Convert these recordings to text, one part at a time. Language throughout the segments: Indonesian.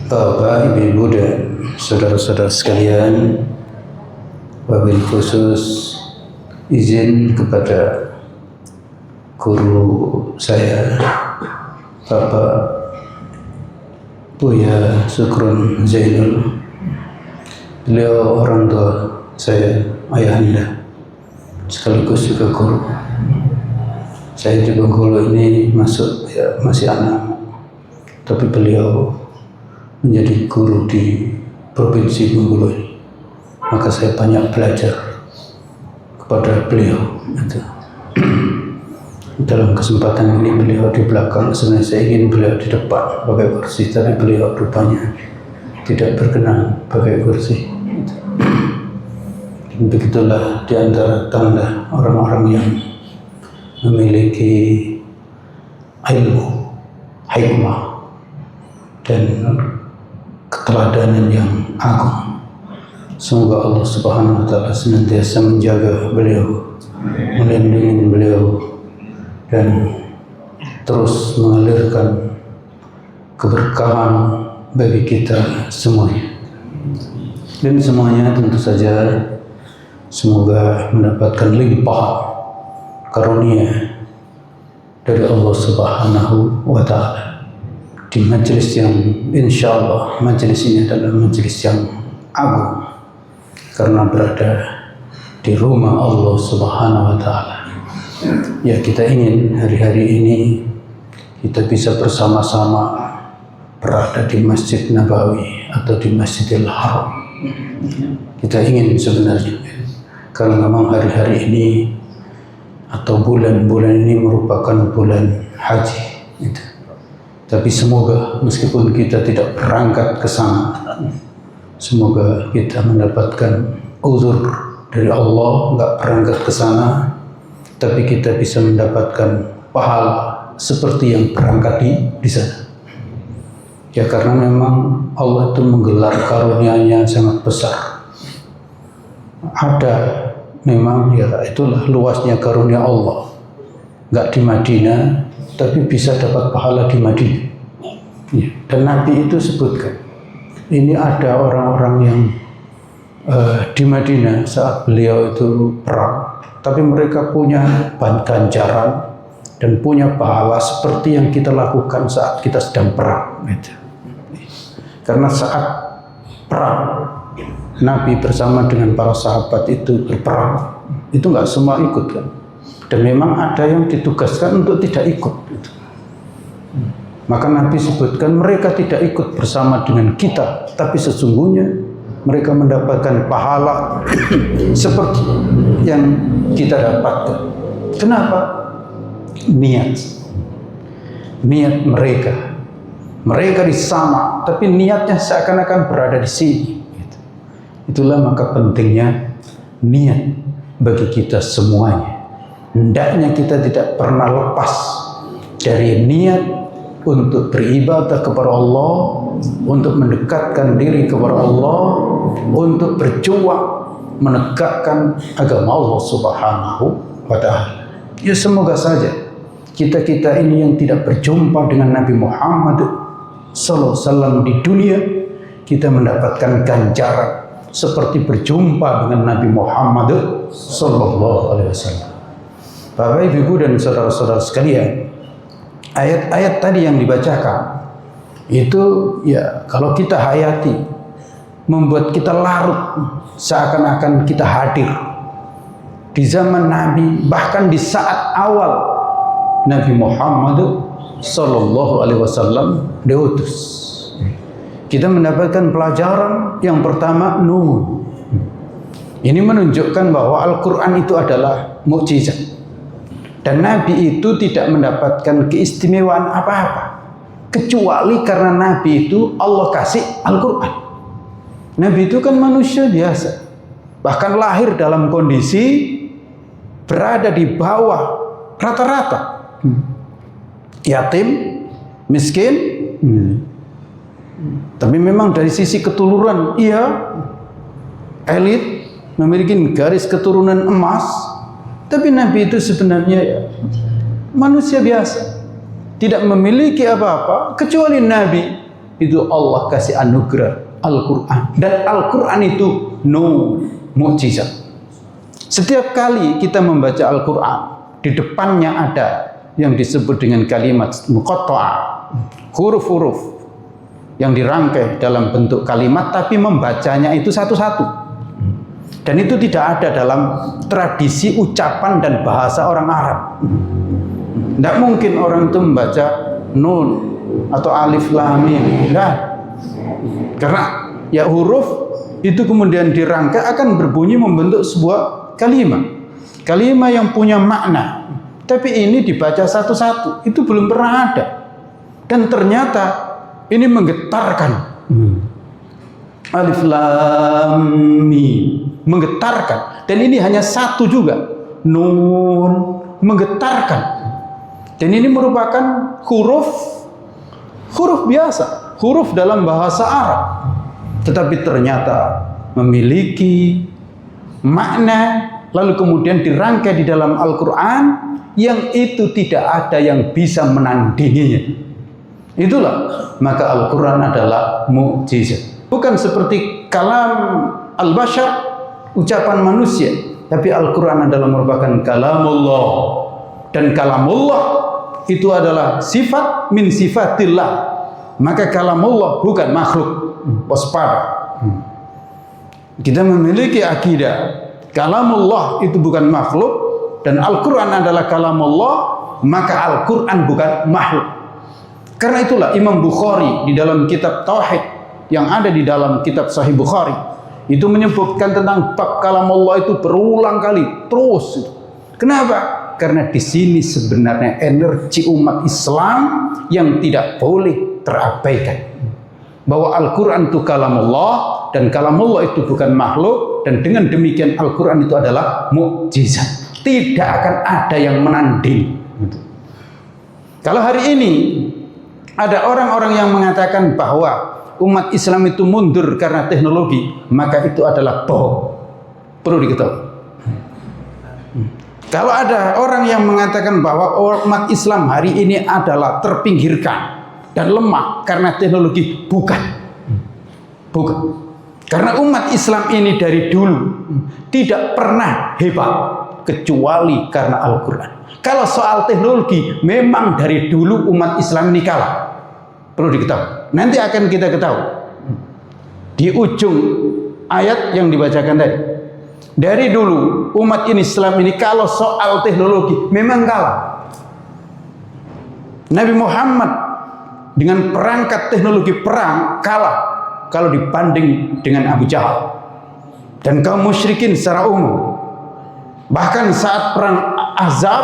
Bapak, Ibu, dan saudara-saudara sekalian, wabil khusus izin kepada guru saya, Bapak Buya Syukrun Zainul. Beliau orang tua saya, ayahanda, sekaligus juga guru. Saya juga guru ini masih anak, tapi beliau menjadi guru di Provinsi Bengkulu ini. Maka saya banyak belajar kepada beliau. Dalam kesempatan ini beliau di belakang, sebenarnya saya ingin beliau di depan pakai kursi, tapi beliau rupanya tidak berkenan pakai kursi. Begitulah di antara tanda orang-orang yang memiliki ilmu, hikmah, dan keteladanan yang agung. Semoga Allah Subhanahu wa Ta'ala senantiasa menjaga beliau, melindungi beliau, dan terus mengalirkan keberkahan bagi kita semuanya. Dan semuanya tentu saja semoga mendapatkan limpahan karunia dari Allah Subhanahu wa Ta'ala di majelis yang insya Allah majelis ini adalah majelis yang agung karena berada di rumah Allah Subhanahu wa Ta'ala. Ya, kita ingin hari-hari ini kita bisa bersama-sama berada di Masjid Nabawi atau di Masjidil Haram. Kita ingin sebenarnya, karena memang hari-hari ini atau bulan-bulan ini merupakan bulan haji. Tapi semoga meskipun kita tidak berangkat ke sana, semoga kita mendapatkan uzur dari Allah, nggak berangkat ke sana, tapi kita bisa mendapatkan pahala seperti yang berangkat di sana. Ya, karena memang Allah itu menggelar karunia-Nya sangat besar. Ada memang, ya itulah luasnya karunia Allah. Nggak di Madinah, tapi bisa dapat pahala di Madinah. Ya. Dan Nabi itu sebutkan, ini ada orang-orang yang di Madinah saat beliau itu perang, tapi mereka punya ganjaran dan punya pahala seperti yang kita lakukan saat kita sedang perang. Karena saat perang, Nabi bersama dengan para sahabat itu berperang, itu nggak semua ikut kan. Dan memang ada yang ditugaskan untuk tidak ikut. Maka Nabi sebutkan mereka tidak ikut bersama dengan kita, tapi sesungguhnya mereka mendapatkan pahala seperti yang kita dapatkan. Kenapa? Niat mereka. Mereka di sana, tapi niatnya seakan-akan berada di sini. Itulah maka pentingnya niat bagi kita semuanya. Hendaknya kita tidak pernah lepas dari niat untuk beribadah kepada Allah, untuk mendekatkan diri kepada Allah, untuk berjuang menegakkan agama Allah Subhanahu wa Ta'ala. Ya, semoga saja kita-kita ini yang tidak berjumpa dengan Nabi Muhammad sallallahu alaihi wasallam di dunia, kita mendapatkan ganjaran seperti berjumpa dengan Nabi Muhammad sallallahu alaihi wasallam. Bapak, Ibu, dan saudara-saudara sekalian, ayat-ayat tadi yang dibacakan itu ya kalau kita hayati membuat kita larut seakan-akan kita hadir di zaman Nabi, bahkan di saat awal Nabi Muhammad sallallahu alaihi wasallam diutus. Kita mendapatkan pelajaran yang pertama, nur. Ini menunjukkan bahwa Al-Quran itu adalah mukjizat. Dan Nabi itu tidak mendapatkan keistimewaan apa-apa, kecuali karena Nabi itu Allah kasih Al-Quran. Nabi itu kan manusia biasa, bahkan lahir dalam kondisi berada di bawah rata-rata, yatim, miskin. Tapi memang dari sisi keturunan, ia elit, memiliki garis keturunan emas. Tapi Nabi itu sebenarnya manusia biasa, tidak memiliki apa-apa kecuali Nabi itu Allah kasih anugerah Al-Quran. Dan Al-Quran itu mukjizat. Setiap kali kita membaca Al-Quran, di depannya ada yang disebut dengan kalimat muqatta'ah, huruf-huruf yang dirangkai dalam bentuk kalimat, tapi membacanya itu satu-satu. Dan itu tidak ada dalam tradisi ucapan dan bahasa orang Arab. Tidak mungkin orang itu membaca nun atau alif lam mim. Enggak. Karena ya huruf itu kemudian dirangkai akan berbunyi membentuk sebuah kalimat. Kalimat yang punya makna. Tapi ini dibaca satu-satu. Itu belum pernah ada. Dan ternyata ini menggetarkan. Alif lam mim, menggetarkan. Dan ini hanya satu juga. Nun, menggetarkan. Dan ini merupakan huruf biasa, huruf dalam bahasa Arab, tetapi ternyata memiliki makna, lalu kemudian dirangkai di dalam Al-Quran yang itu tidak ada yang bisa menandinginya. Itulah maka Al-Quran adalah mukjizat. Bukan seperti kalam al-bashar, ucapan manusia, tapi Al-Quran adalah merupakan kalamullah. Dan kalamullah itu adalah sifat min sifatillah. Maka kalamullah bukan makhluk. Waspada. Kita memiliki akidah kalamullah itu bukan makhluk dan Al-Quran adalah kalamullah, maka Al-Quran bukan makhluk. Karena itulah Imam Bukhari di dalam kitab Tauhid yang ada di dalam kitab Sahih Bukhari itu menyebutkan tentang bab kalamullah itu berulang kali terus. Kenapa? Karena di sini sebenarnya energi umat Islam yang tidak boleh terabaikan. Bahwa Al-Quran itu kalamullah dan kalamullah itu bukan makhluk, dan dengan demikian Al-Quran itu adalah mukjizat. Tidak akan ada yang menanding. Kalau hari ini ada orang-orang yang mengatakan bahwa umat Islam itu mundur karena teknologi, maka itu adalah bohong. Perlu diketahui. Kalau ada orang yang mengatakan bahwa umat Islam hari ini adalah terpinggirkan dan lemah karena teknologi, bukan. Karena umat Islam ini dari dulu tidak pernah hebat kecuali karena Al-Quran. Kalau soal teknologi, memang dari dulu umat Islam ini kalah. Perlu diketahui. Nanti akan kita ketahui di ujung ayat yang dibacakan tadi. Dari dulu umat Islam ini kalau soal teknologi memang kalah. Nabi Muhammad dengan perangkat teknologi perang kalah kalau dibanding dengan Abu Jahal dan kaum musyrikin secara umum. Bahkan saat perang Ahzab,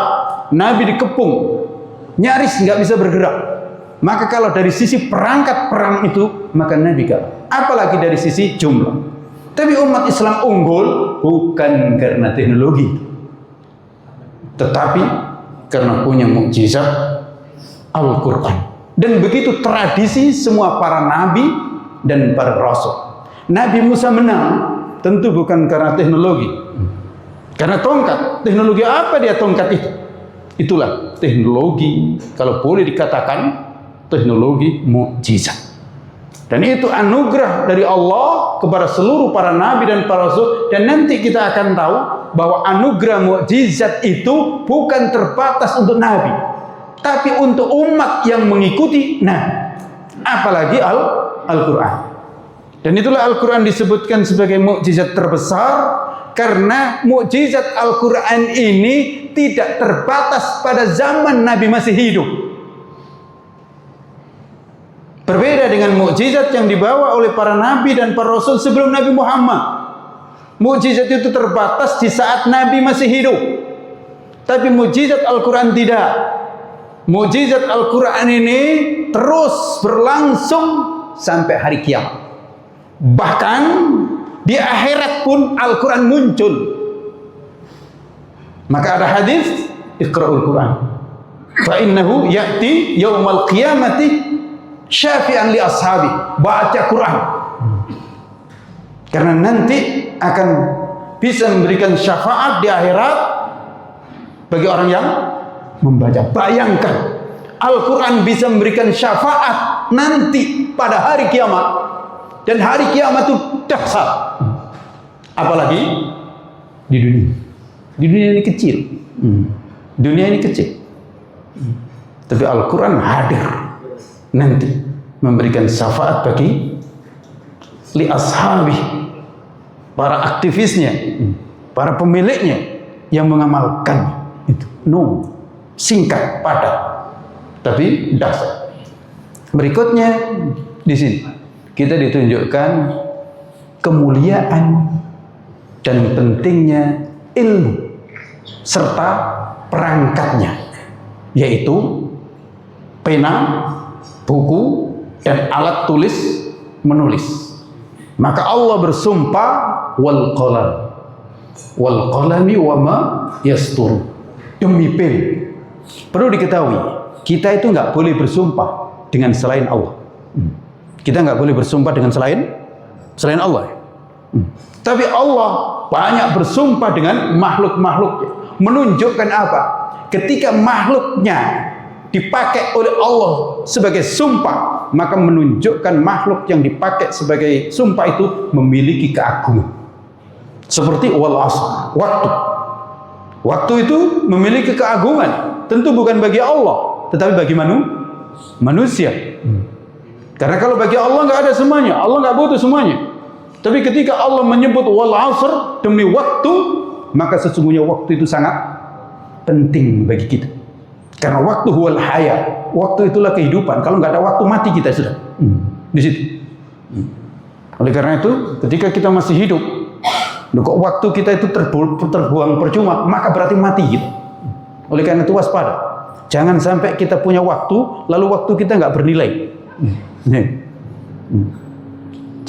Nabi dikepung, nyaris nggak bisa bergerak. Maka kalau dari sisi perangkat perang itu, maka Nabi kalah. Apalagi dari sisi jumlah. Tapi umat Islam unggul bukan karena teknologi, tetapi karena punya mukjizat Al-Quran. Dan begitu tradisi semua para nabi dan para rasul. Nabi Musa menang tentu bukan karena teknologi, karena tongkat. Teknologi apa dia tongkat itu? Itulah teknologi, kalau boleh dikatakan teknologi mukjizat. Dan itu anugerah dari Allah kepada seluruh para nabi dan para rasul. Dan nanti kita akan tahu bahwa anugerah mukjizat itu bukan terbatas untuk nabi, tapi untuk umat yang mengikuti nabi. Apalagi Al-Quran. Dan itulah Al-Quran disebutkan sebagai mukjizat terbesar, karena mukjizat Al-Quran ini tidak terbatas pada zaman Nabi masih hidup. Berbeda dengan mukjizat yang dibawa oleh para nabi dan para rasul sebelum Nabi Muhammad. Mukjizat itu terbatas di saat Nabi masih hidup. Tapi mukjizat Al-Quran tidak. Mukjizat Al-Quran ini terus berlangsung sampai hari kiamat. Bahkan di akhirat pun Al-Quran muncul. Maka ada hadis, Iqra'ul Quran fa innahu ya'ti yaumal qiyamati syafi'an li ashabi. Baca Quran, karena nanti akan bisa memberikan syafaat di akhirat bagi orang yang membaca. Bayangkan Al-Quran bisa memberikan syafaat nanti pada hari kiamat, dan hari kiamat itu dahsyat. Apalagi di dunia. Di dunia ini kecil. Dunia ini kecil. Tapi Al-Quran hadir nanti memberikan syafaat bagi li ashabi, para aktivisnya, para pemiliknya yang mengamalkan itu. Singkat, padat, tapi dahsyat. Berikutnya di sini kita ditunjukkan kemuliaan dan pentingnya ilmu serta perangkatnya, yaitu pena, buku, dan alat tulis menulis. Maka Allah bersumpah wal qalami wa ma yastur, demi pen. Perlu diketahui, kita itu nggak boleh bersumpah dengan selain Allah. Kita nggak boleh bersumpah dengan selain Allah. Tapi Allah banyak bersumpah dengan makhluk-makhluknya. Menunjukkan apa? Ketika makhluknya dipakai oleh Allah sebagai sumpah, maka menunjukkan makhluk yang dipakai sebagai sumpah itu memiliki keagungan. Seperti wal asr, waktu. Waktu itu memiliki keagungan. Tentu bukan bagi Allah, tetapi bagi manusia. Karena kalau bagi Allah nggak ada semuanya, Allah nggak butuh semuanya. Tapi ketika Allah menyebut wal asr, demi waktu, maka sesungguhnya waktu itu sangat penting bagi kita. Karena waktu huwal haya, waktu itulah kehidupan. Kalau nggak ada waktu, mati kita sudah. Di situ. Oleh karena itu, ketika kita masih hidup, kok waktu kita itu terbuang percuma, maka berarti mati kita. Oleh karena itu waspada. Jangan sampai kita punya waktu, lalu waktu kita nggak bernilai.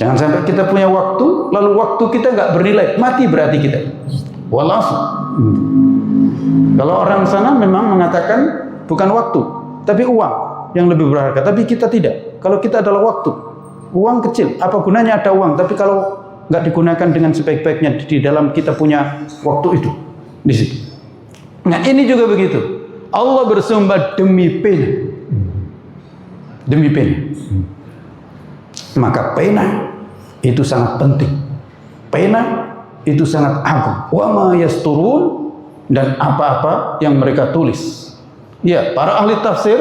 Jangan sampai kita punya waktu, lalu waktu kita nggak bernilai, mati berarti kita. Wallahi. Kalau orang sana memang mengatakan bukan waktu, tapi uang yang lebih berharga. Tapi kita tidak. Kalau kita adalah waktu, uang kecil. Apa gunanya ada uang? Tapi kalau nggak digunakan dengan sebaik-baiknya di dalam kita punya waktu itu, di situ. Nah ini juga begitu. Allah bersumpah demi pena, demi pena. Maka pena itu sangat penting. Pena itu sangat agung. Wa ma yasturun, dan apa-apa yang mereka tulis. Ya, para ahli tafsir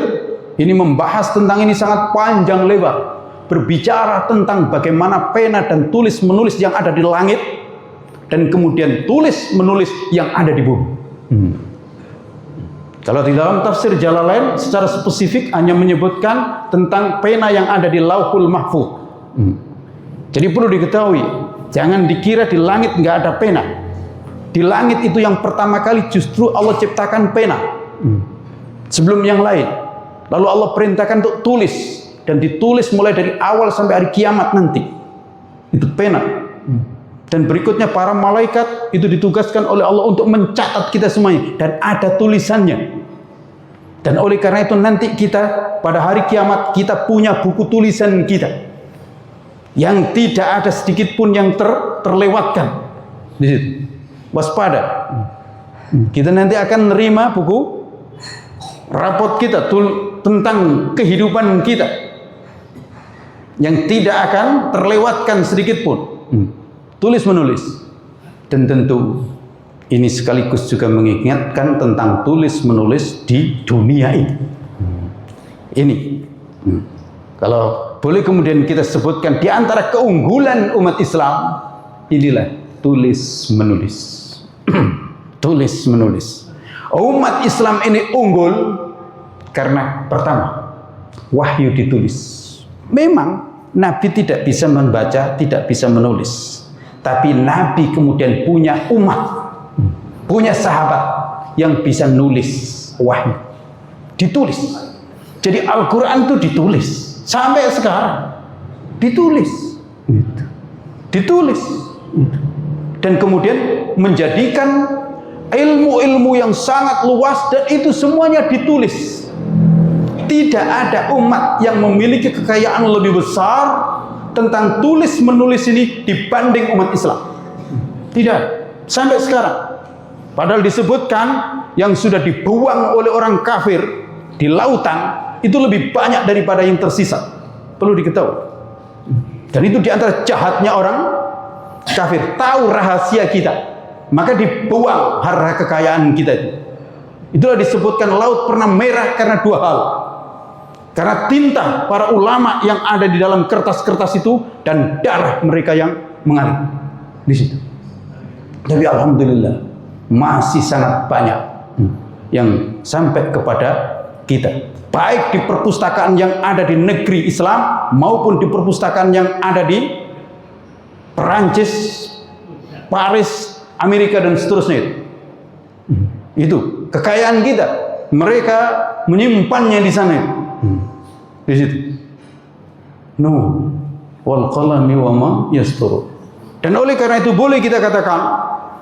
ini membahas tentang ini sangat panjang lebar, berbicara tentang bagaimana pena dan tulis menulis yang ada di langit, dan kemudian tulis menulis yang ada di bumi. Kalau di dalam tafsir Jalalain secara spesifik hanya menyebutkan tentang pena yang ada di Lauhul Mahfuz. Jadi perlu diketahui, jangan dikira di langit nggak ada pena. Di langit itu yang pertama kali justru Allah ciptakan pena sebelum yang lain. Lalu Allah perintahkan untuk tulis, dan ditulis mulai dari awal sampai hari kiamat nanti. Itu pena. Dan berikutnya para malaikat itu ditugaskan oleh Allah untuk mencatat kita semuanya, dan ada tulisannya. Dan oleh karena itu nanti kita pada hari kiamat kita punya buku tulisan kita yang tidak ada sedikit pun yang terlewatkan di situ. Waspada. Kita nanti akan menerima buku rapot kita tentang kehidupan kita yang tidak akan terlewatkan sedikit pun. Tulis menulis. Dan tentu ini sekaligus juga mengingatkan tentang tulis menulis di dunia ini. Ini kalau boleh kemudian kita sebutkan di antara keunggulan umat Islam, inilah tulis menulis. Tulis menulis. Umat Islam ini unggul karena pertama, wahyu ditulis. Memang Nabi tidak bisa membaca, tidak bisa menulis. Tapi Nabi kemudian punya umat, punya sahabat yang bisa nulis wahyu. Ditulis. Jadi Al-Quran itu ditulis. Sampai sekarang. Ditulis. Ditulis. Dan kemudian menjadikan ilmu-ilmu yang sangat luas, dan itu semuanya ditulis. Tidak ada umat yang memiliki kekayaan lebih besar tentang tulis menulis ini dibanding umat Islam. Tidak, sampai sekarang. Padahal disebutkan yang sudah dibuang oleh orang kafir di lautan itu lebih banyak daripada yang tersisa. Perlu diketahui. Dan itu diantara jahatnya orang kafir. Tahu rahasia kita, maka dibuang harta kekayaan kita itu. Itulah disebutkan laut pernah merah karena dua hal. Karena tinta para ulama yang ada di dalam kertas-kertas itu dan darah mereka yang mengalir di situ. Tapi alhamdulillah masih sangat banyak yang sampai kepada kita. Baik di perpustakaan yang ada di negeri Islam maupun di perpustakaan yang ada di Perancis, Paris, Amerika dan seterusnya. Itu kekayaan kita. Mereka menyimpannya di sana. Di situ. Wal qalami wa ma yastur. Dan oleh karena itu boleh kita katakan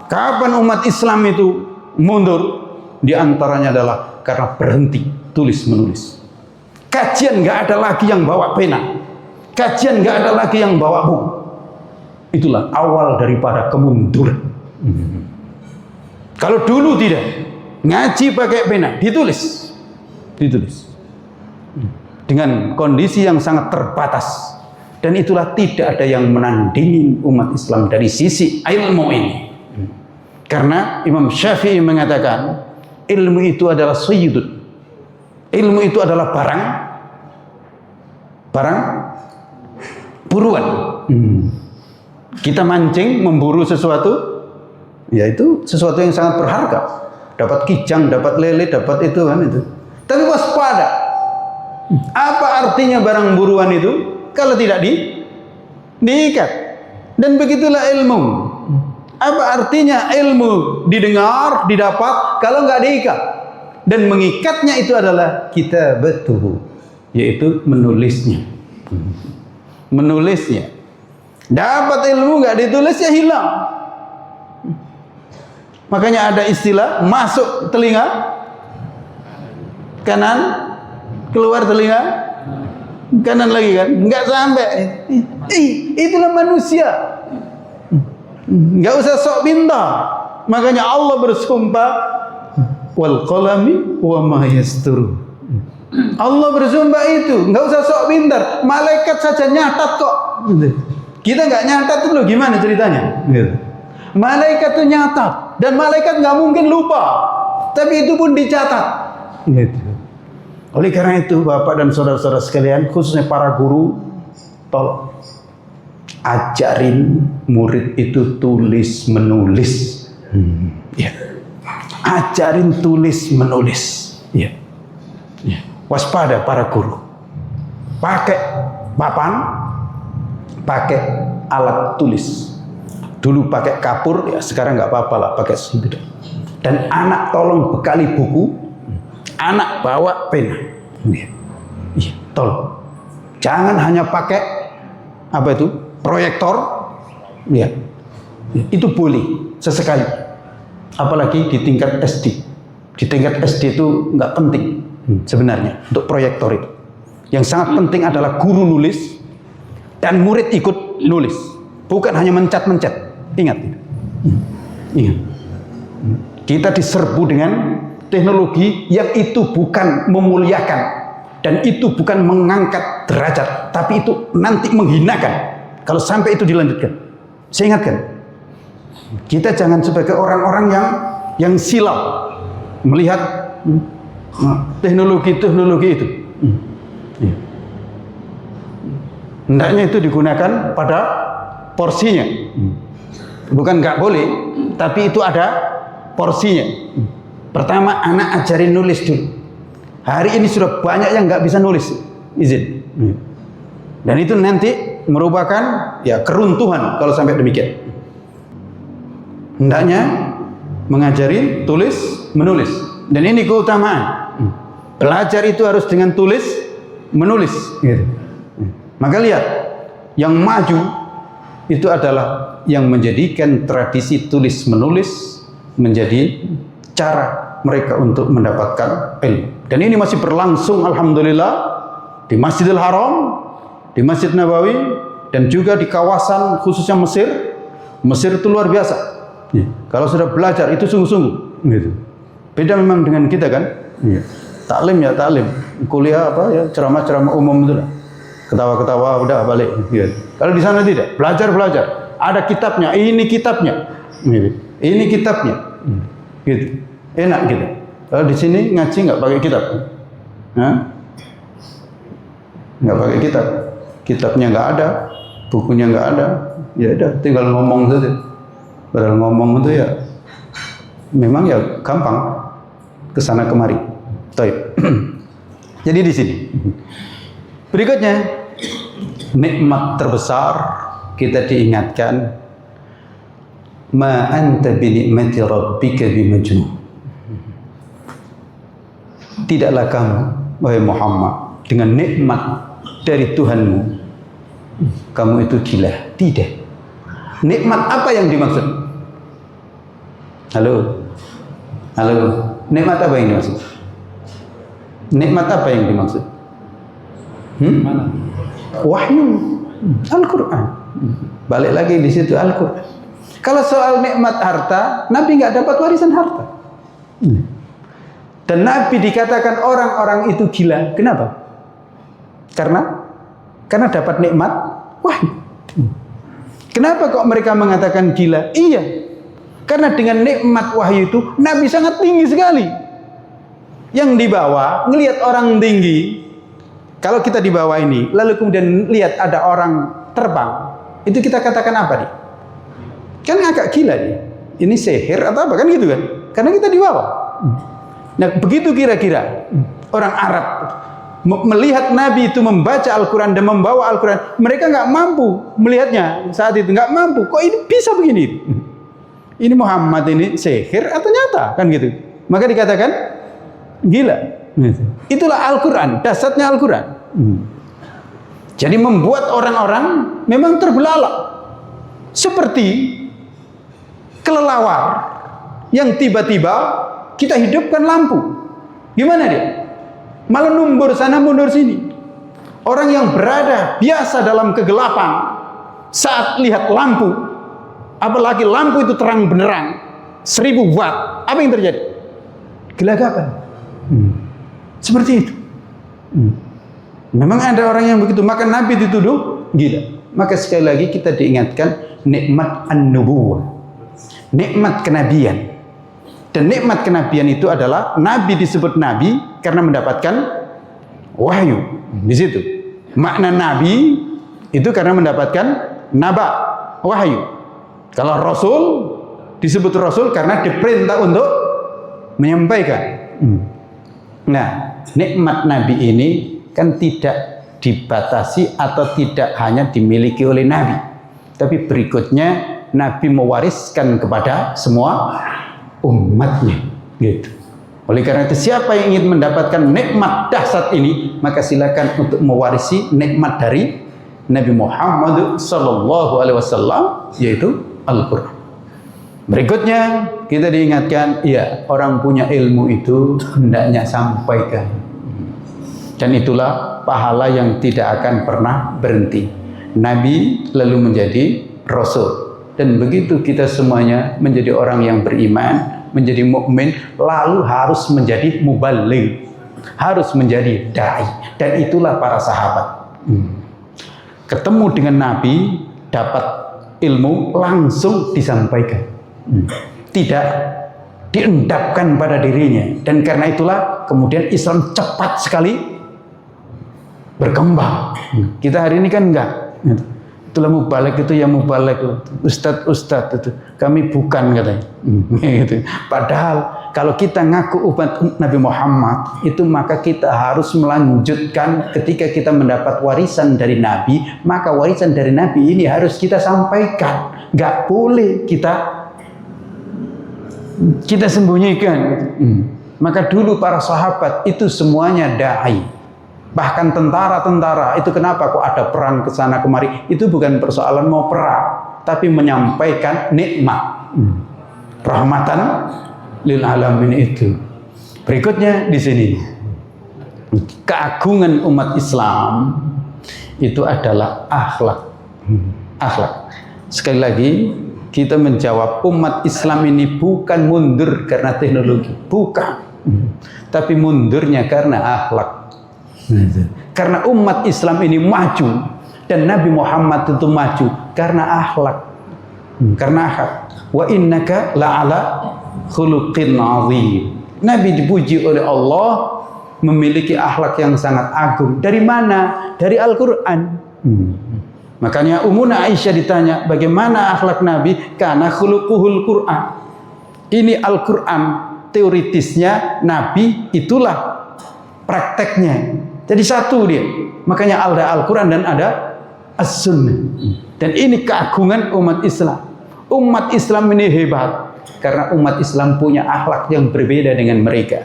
kapan umat Islam itu mundur, di antaranya adalah karena berhenti tulis menulis. Kajian nggak ada lagi yang bawa pena. Kajian nggak ada lagi yang bawa buku. Itulah awal daripada kemunduran. Kalau dulu tidak, ngaji pakai pena, ditulis. Dengan kondisi yang sangat terbatas. Dan itulah tidak ada yang menandingi umat Islam dari sisi ilmu ini. Karena Imam Syafi'i mengatakan, ilmu itu adalah sayyidun. Ilmu itu adalah barang buruan. Kita mancing, memburu sesuatu, yaitu sesuatu yang sangat berharga. Dapat kijang, dapat lele, dapat itu kan itu. Tapi waspada. Apa artinya barang buruan itu kalau tidak diikat? Dan begitulah ilmu. Apa artinya ilmu didengar, didapat kalau nggak diikat? Dan mengikatnya itu adalah kita betul, yaitu menulisnya. Menulisnya. Dapat ilmu nggak ditulis ya hilang. Makanya ada istilah masuk telinga kanan, keluar telinga kanan lagi kan, nggak sampai. Itulah manusia. Nggak usah sok pintar. Makanya Allah bersumpah, wal qalami wa ma yastur. Allah bersumpah itu, nggak usah sok pintar. Malaikat saja nyatat kok. Kita nggak nyatat dulu, gimana ceritanya? Malaikat itu nyatat, dan malaikat nggak mungkin lupa. Tapi itu pun dicatat. Oleh karena itu, Bapak dan saudara-saudara sekalian, khususnya para guru, tolong ajarin murid itu tulis menulis. Ajarin tulis menulis. Waspada para guru. Pakai papan, pakai alat tulis. Dulu pakai kapur, ya sekarang nggak apa-apa lah, pakai segitu. Dan anak tolong bekali buku, anak bawa pena. Tolong. Jangan hanya pakai apa itu proyektor, itu boleh sesekali. Apalagi di tingkat SD. Di tingkat SD itu nggak penting sebenarnya untuk proyektor itu. Yang sangat penting adalah guru nulis dan murid ikut nulis, bukan hanya mencet-mencet. Ingat. Kita diserbu dengan teknologi yang itu bukan memuliakan dan itu bukan mengangkat derajat, tapi itu nanti menghinakan kalau sampai itu dilanjutkan. Saya ingatkan, kita jangan sebagai orang-orang yang silau melihat teknologi itu. Hendaknya itu digunakan pada porsinya. Bukan nggak boleh, tapi itu ada porsinya. Pertama, anak ajarin nulis dulu. Hari ini sudah banyak yang nggak bisa nulis, izin. Dan itu nanti merupakan keruntuhan kalau sampai demikian. Hendaknya mengajari tulis menulis. Dan ini keutamaan. Belajar itu harus dengan tulis menulis. Maka lihat, yang maju itu adalah yang menjadikan tradisi tulis menulis menjadi cara mereka untuk mendapatkan ilmu. Dan ini masih berlangsung alhamdulillah di Masjidil Haram, di Masjid Nabawi, dan juga di kawasan khususnya Mesir. Mesir itu luar biasa. Kalau sudah belajar itu sungguh-sungguh. Beda memang dengan kita kan. Taklim ya taklim, kuliah apa ya, ceramah-ceramah umum itu lah. Ketawa-ketawa udah balik gitu. Kalau di sana tidak, belajar. Ada kitabnya, ini kitabnya. Gitu. Ini kitabnya. Gitu. Enak gitu. Kalau di sini ngaji nggak pakai kitab. Hah? Nggak pakai kitab. Kitabnya nggak ada, bukunya nggak ada. Ya udah, tinggal ngomong saja. Padahal ngomong itu ya memang ya gampang kesana kemari. Baik. Jadi di sini. Berikutnya, nikmat terbesar kita diingatkan, ma anta bi ni'mati rabbika bimajnun. Tidaklah kamu, wahai Muhammad, dengan nikmat dari Tuhanmu, kamu itu gila. Tidak. Nikmat apa yang dimaksud? Halo? Nikmat apa yang dimaksud? Nikmat apa yang dimaksud? Wahyu, Al-Quran. Balik lagi di situ Al-Quran. Kalau soal nikmat harta, Nabi nggak dapat warisan harta. Dan Nabi dikatakan orang-orang itu gila. Kenapa? Karena dapat nikmat wahyu. Kenapa kok mereka mengatakan gila? Iya, karena dengan nikmat wahyu itu Nabi sangat tinggi sekali. Yang di bawah ngelihat orang tinggi. Kalau kita di bawah ini, lalu kemudian lihat ada orang terbang, itu kita katakan apa nih? Kan agak gila nih. Ini sihir atau apa kan gitu kan? Karena kita di bawah. Nah begitu kira-kira orang Arab melihat Nabi itu membaca Al-Quran dan membawa Al-Quran, mereka nggak mampu melihatnya saat itu, nggak mampu. Kok ini bisa begini? Ini Muhammad ini sihir atau nyata kan gitu? Maka dikatakan gila. Itulah Al-Quran, dasarnya Al-Quran. Jadi membuat orang-orang memang terbelalak, seperti kelelawar yang tiba-tiba kita hidupkan lampu. Gimana dia? Malah numbur sana mundur sini. Orang yang berada biasa dalam kegelapan, saat lihat lampu, apalagi lampu itu terang benderang 1000 watt, apa yang terjadi? Gelagapan. Seperti itu. Memang ada orang yang begitu, maka Nabi dituduh gila. Maka sekali lagi kita diingatkan nikmat an-nubuwah, nikmat kenabian. Dan nikmat kenabian itu adalah Nabi disebut Nabi karena mendapatkan wahyu. Di situ makna Nabi itu karena mendapatkan naba, wahyu. Kalau Rasul disebut Rasul karena diperintah untuk menyampaikan. Nah, nikmat Nabi ini kan tidak dibatasi atau tidak hanya dimiliki oleh Nabi, tapi berikutnya Nabi mewariskan kepada semua umatnya, gitu. Oleh karena itu siapa yang ingin mendapatkan nikmat dahsyat ini, maka silakan untuk mewarisi nikmat dari Nabi Muhammad SAW, yaitu Al-Quran. Berikutnya kita diingatkan, ya orang punya ilmu itu hendaknya sampaikan. Dan itulah pahala yang tidak akan pernah berhenti. Nabi lalu menjadi Rasul. Dan begitu kita semuanya menjadi orang yang beriman, menjadi mukmin, lalu harus menjadi muballigh, harus menjadi dai. Dan itulah para sahabat. Ketemu dengan Nabi, dapat ilmu langsung disampaikan. Tidak diendapkan pada dirinya. Dan karena itulah kemudian Islam cepat sekali berkembang. Kita hari ini kan enggak. Itulah mubalek itu ya mubalek, ustadz itu kami bukan katanya. Gitu. Padahal kalau kita ngaku umat Nabi Muhammad itu, maka kita harus melanjutkan. Ketika kita mendapat warisan dari Nabi, maka warisan dari Nabi ini harus kita sampaikan. Nggak boleh kita sembunyikan. Maka dulu para sahabat itu semuanya dai. Bahkan tentara-tentara itu kenapa kok ada perang ke sana kemari? Itu bukan persoalan mau perang, tapi menyampaikan nikmat, rahmatan lil alamin itu. Berikutnya di sini, keagungan umat Islam itu adalah akhlak. Akhlak. Sekali lagi kita menjawab, umat Islam ini bukan mundur karena teknologi, bukan. Tapi mundurnya karena akhlak. Karena umat Islam ini maju dan Nabi Muhammad itu maju karena akhlak. Karena akhlak. Wa innaka la'ala khuluqin 'azim. Nabi dipuji oleh Allah memiliki akhlak yang sangat agung. Dari mana? Dari Al-Qur'an. Makanya Ummuna Aisyah ditanya, bagaimana akhlak Nabi? Karena khuluquhul Qur'an. Ini Al-Qur'an, teoritisnya Nabi, itulah prakteknya. Jadi satu dia. Makanya ada Al-Qur'an dan ada As-Sunnah. Dan ini keagungan umat Islam. Umat Islam ini hebat karena umat Islam punya akhlak yang berbeda dengan mereka.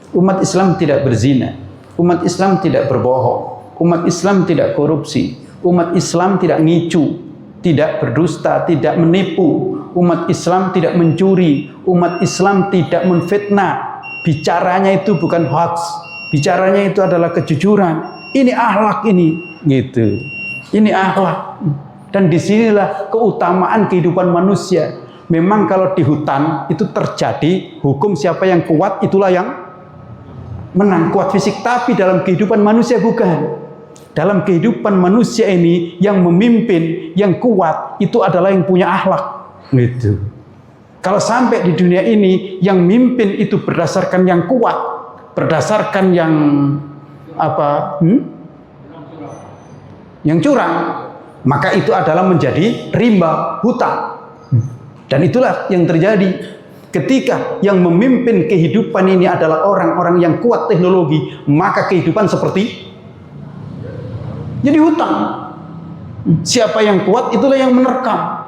Umat Islam tidak berzina. Umat Islam tidak berbohong. Umat Islam tidak korupsi. Umat Islam tidak ngicu, tidak berdusta, tidak menipu. Umat Islam tidak mencuri. Umat Islam tidak menfitnah. Bicaranya itu bukan hoax. Bicaranya itu adalah kejujuran. Ini akhlak ini, gitu. Ini akhlak. Dan disinilah keutamaan kehidupan manusia. Memang kalau di hutan itu terjadi hukum siapa yang kuat itulah yang menang, kuat fisik. Tapi dalam kehidupan manusia bukan. Dalam kehidupan manusia ini yang memimpin, yang kuat itu adalah yang punya akhlak. Gitu. Kalau sampai di dunia ini yang mimpin itu berdasarkan yang kuat, berdasarkan yang apa? Yang curang, maka itu adalah menjadi rimba, hutan. Dan itulah yang terjadi ketika yang memimpin kehidupan ini adalah orang-orang yang kuat teknologi, maka kehidupan seperti jadi hutan. Siapa yang kuat itulah yang menerkam.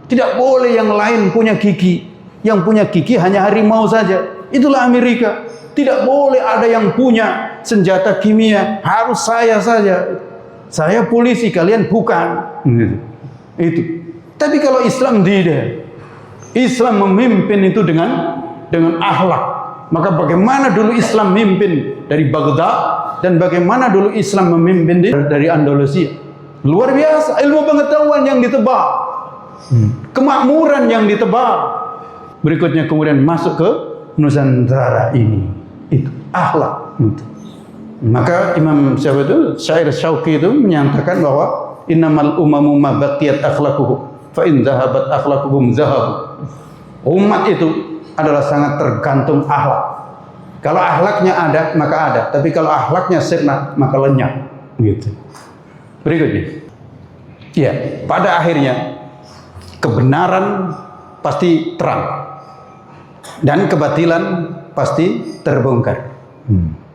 Tidak boleh yang lain punya gigi. Yang punya gigi hanya harimau saja. Itulah Amerika. Tidak boleh ada yang punya senjata kimia. Harus saya saja. Saya polisi, kalian bukan. Itu. Tapi kalau Islam tidak. Islam memimpin itu dengan akhlak. Maka bagaimana dulu Islam memimpin dari Baghdad dan bagaimana dulu Islam memimpin dari Andalusia. Luar biasa, ilmu pengetahuan yang ditebak. Kemakmuran yang ditebak. Berikutnya kemudian masuk ke Nusantara ini. Itu akhlak. Maka Imam siapa itu? Syair Syauqi itu menyatakan bahwa innamal umamu ma baqiyat akhlaquhum fa in dhahabat akhlaquhum dhahabu. Umat itu adalah sangat tergantung akhlak. Kalau akhlaknya ada, maka ada. Tapi kalau akhlaknya sirna, maka lenyap. Gitu. Berikutnya. Ya, pada akhirnya kebenaran pasti terang dan kebatilan pasti terbongkar.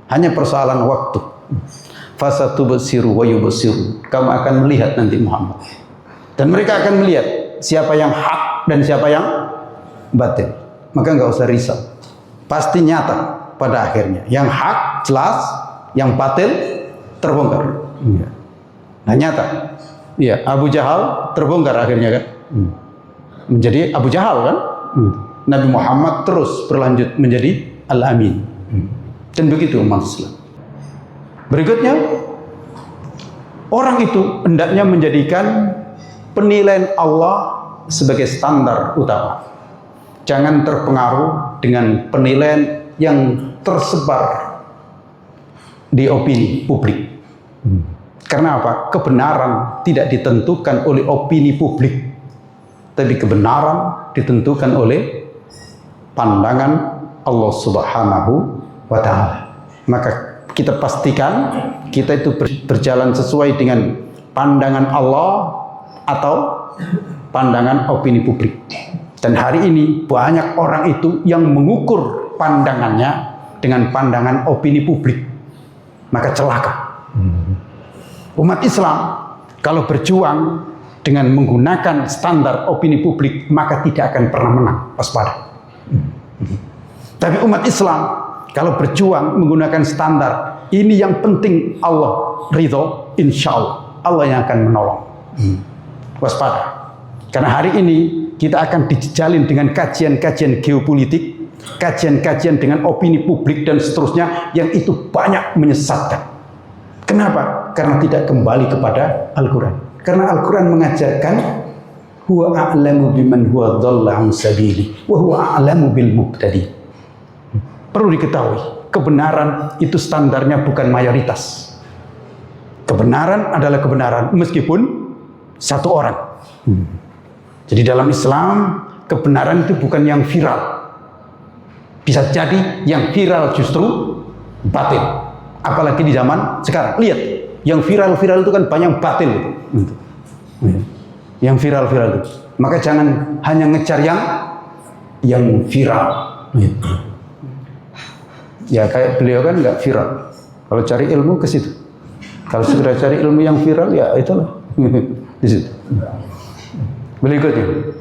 Hanya persoalan waktu. Fasatubsiru wa yubsiru. Kamu akan melihat nanti Muhammad. Dan mereka akan melihat siapa yang hak dan siapa yang batil. Maka nggak usah risau. Pasti nyata pada akhirnya. Yang hak jelas, yang batil terbongkar. Nah nyata. Iya, Abu Jahal terbongkar akhirnya kan. Menjadi Abu Jahal kan. Nabi Muhammad terus berlanjut menjadi Al-Amin. Dan begitu umat Islam. Berikutnya, orang itu hendaknya menjadikan penilaian Allah sebagai standar utama. Jangan terpengaruh dengan penilaian yang tersebar di opini publik. Karena apa? Kebenaran tidak ditentukan oleh opini publik, tapi kebenaran ditentukan oleh pandangan Allah Subhanahu wa Ta'ala. Maka kita pastikan kita itu berjalan sesuai dengan pandangan Allah atau pandangan opini publik. Dan hari ini banyak orang itu yang mengukur pandangannya dengan pandangan opini publik. Maka celaka. Umat Islam kalau berjuang dengan menggunakan standar opini publik, maka tidak akan pernah menang. Waspada. Tapi umat Islam kalau berjuang menggunakan standar ini yang penting Allah ridho, insya Allah yang akan menolong. Waspada. Karena hari ini kita akan dijalin dengan kajian-kajian geopolitik, kajian-kajian dengan opini publik dan seterusnya yang itu banyak menyesatkan. Kenapa? Karena tidak kembali kepada Al-Quran. Karena Al-Quran mengajarkan huwa a'lamu biman huwa dhalla an sabili wa huwa a'lamu bil muhtadin. perlu diketahui, kebenaran itu standarnya bukan mayoritas. Kebenaran adalah kebenaran meskipun satu orang. Jadi dalam Islam, kebenaran itu bukan yang viral. Bisa jadi yang viral justru batil. Apalagi di zaman sekarang. Lihat, yang viral-viral itu kan banyak batil itu. Yang viral-viral itu. Maka jangan hanya ngejar yang viral. Ya kayak beliau kan nggak viral. Kalau cari ilmu ke situ. Kalau sudah cari ilmu yang viral, ya itulah di situ. Berikutnya,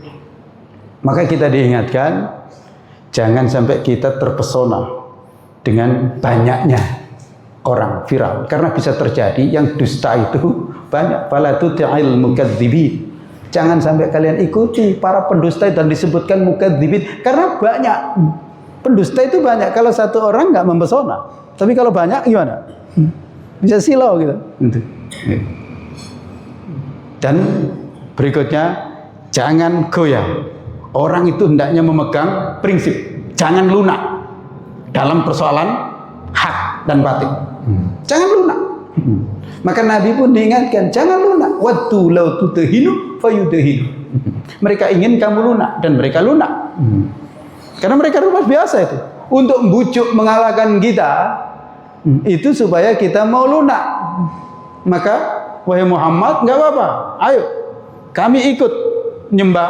maka kita diingatkan jangan sampai kita terpesona dengan banyaknya orang viral, karena bisa terjadi yang dusta itu banyak. Fala tuti'il mukadzibin. Jangan sampai kalian ikuti para pendusta dan disebutkan mukadzibin, karena banyak pendusta itu banyak. Kalau satu orang nggak mempesona, tapi kalau banyak gimana? Bisa silau gitu. Dan berikutnya, jangan goyah. Orang itu hendaknya memegang prinsip, jangan lunak dalam persoalan hak dan batil. Jangan lunak. Maka Nabi pun diingatkan, jangan lunak. Waddu law tudhinu fayudhinu. Mereka ingin kamu lunak dan mereka lunak. Karena mereka luar biasa itu. Untuk membujuk mengalahkan kita, itu supaya kita mau lunak. Maka wahai Muhammad, nggak apa-apa, ayo kami ikut nyembah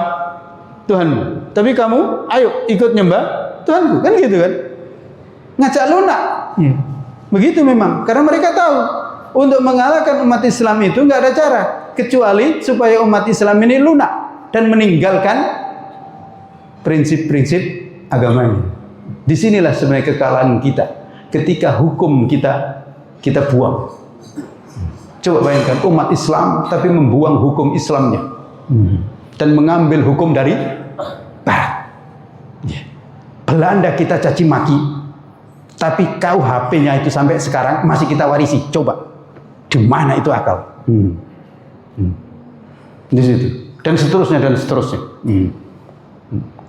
Tuhanmu, tapi kamu ayo ikut nyembah Tuhanku, kan gitu kan, ngajak lunak. Begitu memang, karena mereka tahu untuk mengalahkan umat Islam itu nggak ada cara kecuali supaya umat Islam ini lunak dan meninggalkan prinsip-prinsip agamanya. Disinilah sebenarnya kekalahan kita. Ketika hukum kita buang. Coba bayangkan umat Islam tapi membuang hukum Islamnya dan mengambil hukum dari Barat. Belanda kita caci maki, tapi KUHP-nya itu sampai sekarang masih kita warisi. Coba, di mana itu akal? Di situ. Dan seterusnya dan seterusnya.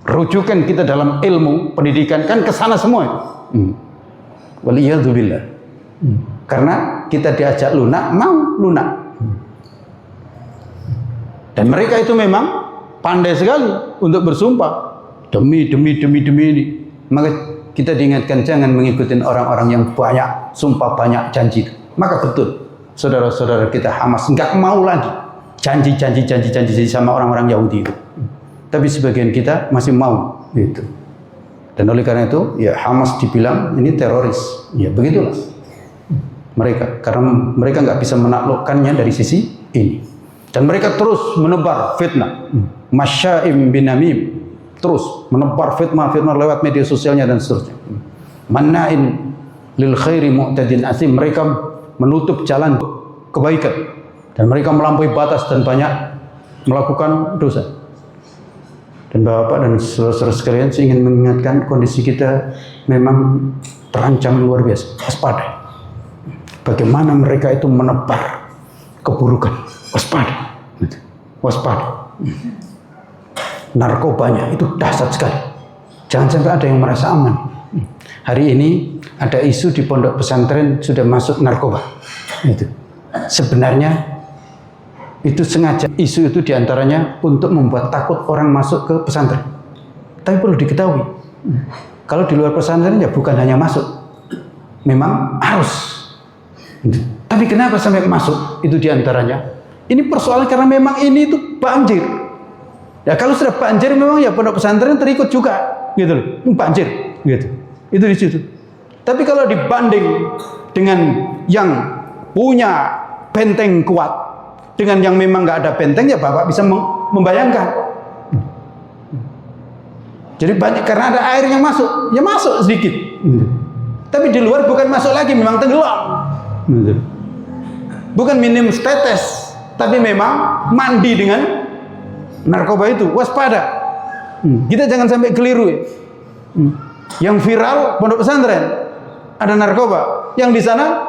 Rujukan kita dalam ilmu pendidikan kan ke sana semua. Waliyadzubillah. Karena kita diajak lunak, mau lunak. Dan mereka itu memang pandai sekali untuk bersumpah demi ini. Maka kita diingatkan jangan mengikuti orang-orang yang banyak sumpah, banyak janji. Maka betul saudara-saudara kita Hamas nggak mau lagi janji sama orang-orang Yahudi itu. Tapi sebagian kita masih mau gitu. Dan oleh karena itu, ya Hamas dibilang ini teroris. Ya begitulah mereka, karena mereka nggak bisa menaklukkannya dari sisi ini. Dan mereka terus menebar fitnah, masya'im binamim, terus menebar fitnah lewat media sosialnya dan seterusnya. Manna'in lil khairi mu'tadin asim, mereka menutup jalan kebaikan dan mereka melampaui batas dan banyak melakukan dosa. Dan Bapak dan saudara-saudara sekalian, saya ingin mengingatkan kondisi kita memang terancam luar biasa. Waspada. Bagaimana mereka itu menebar keburukan. Waspada. Waspada. Narkobanya itu dahsyat sekali. Jangan sampai ada yang merasa aman. Hari ini ada isu di pondok pesantren sudah masuk narkoba. Itu. Sebenarnya itu sengaja, isu itu diantaranya untuk membuat takut orang masuk ke pesantren. Tapi perlu diketahui, kalau di luar pesantren ya bukan hanya masuk, memang harus. Tapi kenapa sampai masuk? Itu diantaranya. Ini persoalan karena memang ini itu banjir. Ya kalau sudah banjir memang ya pondok pesantren terikut juga, gitu loh. Banjir, gitu. Itu di situ. Tapi kalau dibanding dengan yang punya benteng kuat, dengan yang memang nggak ada benteng, ya Bapak bisa membayangkan. Jadi banyak karena ada air yang masuk, ya masuk sedikit. Tapi di luar bukan masuk lagi, memang tenggelam. Bukan minim tetes, tapi memang mandi dengan narkoba itu. Waspada. Kita jangan sampai keliru ya. Yang viral pondok pesantren ada narkoba, yang di sana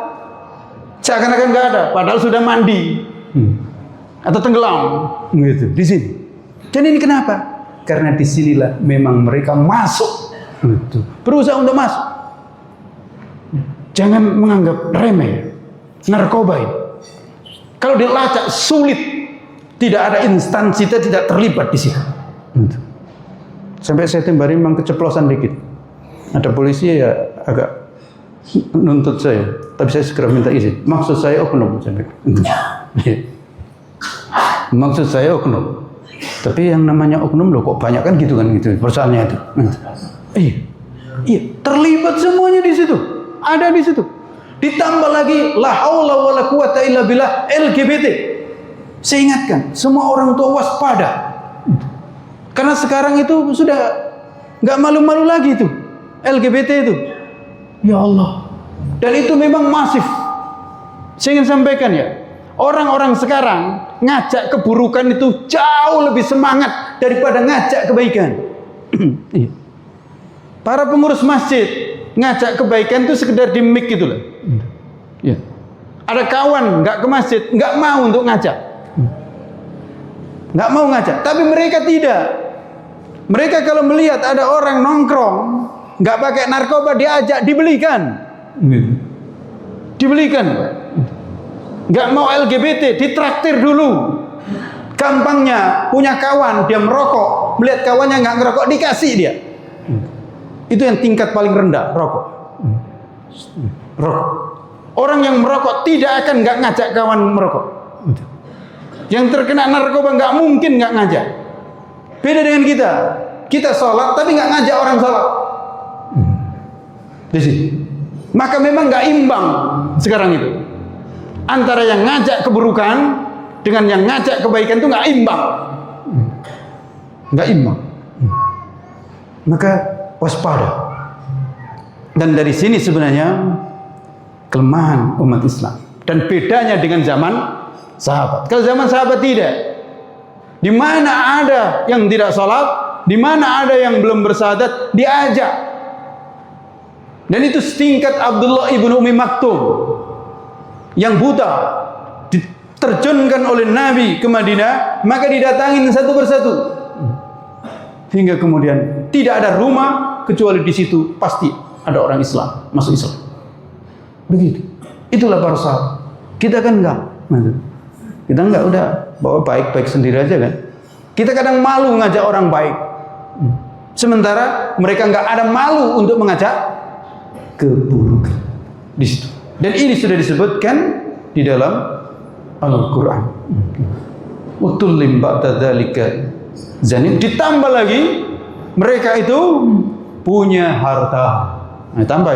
seakan-akan nggak ada, padahal sudah mandi. Atau tenggelam gitu di sini. Dan ini kenapa? Karena disinilah memang mereka masuk, berusaha untuk masuk. Jangan menganggap remeh narkoba ini. Kalau dilacak sulit, tidak ada instansi tidak terlibat di situ. Sampai saya timbari memang keceplosan dikit. Ada polisi ya agak nuntut saya, tapi saya segera minta izin. Maksud saya oknum, sampai. Maksud saya oknum. Tapi yang namanya oknum loh kok banyak kan gitu perusahaannya itu. Iya, terlibat semuanya di situ. Ada di situ. Ditambah lagi la haula wala quwata illa billah LGBT. Saya ingatkan, semua orang tua waspada. Karena sekarang itu sudah nggak malu-malu lagi itu LGBT itu. Ya Allah. Dan itu memang masif. Saya ingin sampaikan ya, orang-orang sekarang ngajak keburukan itu jauh lebih semangat daripada ngajak kebaikan. Para pengurus masjid ngajak kebaikan itu sekedar di mic gitu loh. Ya. Ada kawan nggak ke masjid, nggak mau untuk ngajak, nggak mau ngajak. Tapi mereka tidak. Mereka kalau melihat ada orang nongkrong nggak pakai narkoba, diajak, dibelikan, dibelikan. Nggak mau LGBT, ditraktir dulu. Gampangnya punya kawan dia merokok, melihat kawannya nggak ngerokok, dikasih dia. Itu yang tingkat paling rendah, rokok. Rokok. Orang yang merokok tidak akan nggak ngajak kawan merokok. Yang terkena narkoba nggak mungkin nggak ngajak. Beda dengan kita. Kita sholat tapi nggak ngajak orang sholat. Di sini. Maka memang nggak imbang sekarang itu. Antara yang ngajak keburukan dengan yang ngajak kebaikan itu nggak imbang. Nggak imbang. Maka waspada. Dan dari sini sebenarnya kelemahan umat Islam dan bedanya dengan zaman sahabat. Kalau zaman sahabat tidak, di mana ada yang tidak sholat, di mana ada yang belum bersyahadat, diajak. Dan itu setingkat Abdullah ibnu Umi Maktum yang buta diterjunkan oleh Nabi ke Madinah, maka didatangin satu persatu hingga kemudian tidak ada rumah kecuali di situ pasti ada orang Islam masuk Islam. Begitu. Itulah para sahabat. Kita kan enggak. Kita enggak, udah bawa baik-baik sendiri aja kan. Kita kadang malu ngajak orang baik. Sementara mereka enggak ada malu untuk mengajak keburukan di situ. Dan ini sudah disebutkan di dalam Al-Qur'an. Utullim ba'da dzalika zanim. Ditambah lagi mereka itu punya harta. Nah, tambah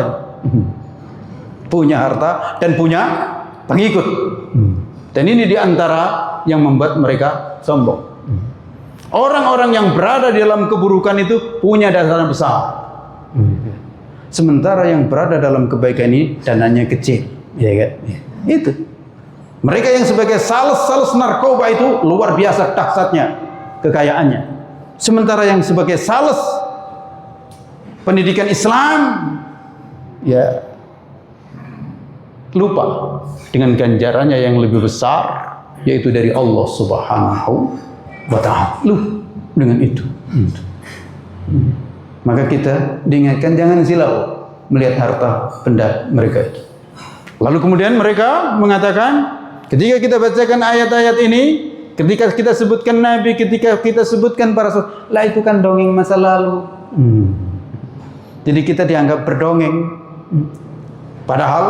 punya harta dan punya pengikut. Dan ini diantara yang membuat mereka sombong. Orang-orang yang berada di dalam keburukan itu punya dana besar. Sementara yang berada dalam kebaikan ini dananya kecil. Ya kan? Itu. Mereka yang sebagai sales narkoba itu luar biasa dahsyatnya kekayaannya. Sementara yang sebagai sales pendidikan Islam ya lupa dengan ganjarannya yang lebih besar, yaitu dari Allah Subhanahu wa Ta'ala. Lupa dengan itu. Maka kita diingatkan jangan silau melihat harta benda mereka itu. Lalu kemudian mereka mengatakan, ketika kita bacakan ayat-ayat ini, ketika kita sebutkan Nabi, ketika kita sebutkan para sahabat, lah itu kan dongeng masa lalu. Jadi kita dianggap berdongeng. Padahal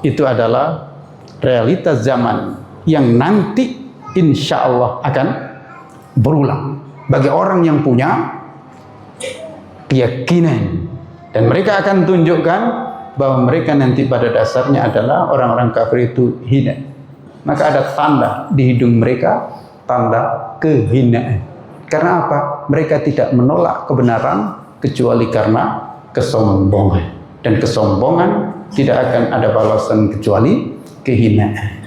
itu adalah realitas zaman yang nanti insya Allah akan berulang. Bagi orang yang punya keyakinan. Dan mereka akan tunjukkan bahwa mereka nanti pada dasarnya adalah orang-orang kafir itu hina. Maka ada tanda di hidung mereka, tanda kehinaan. Karena apa? Mereka tidak menolak kebenaran kecuali karena kesombongan. Dan kesombongan tidak akan ada balasan kecuali kehinaan.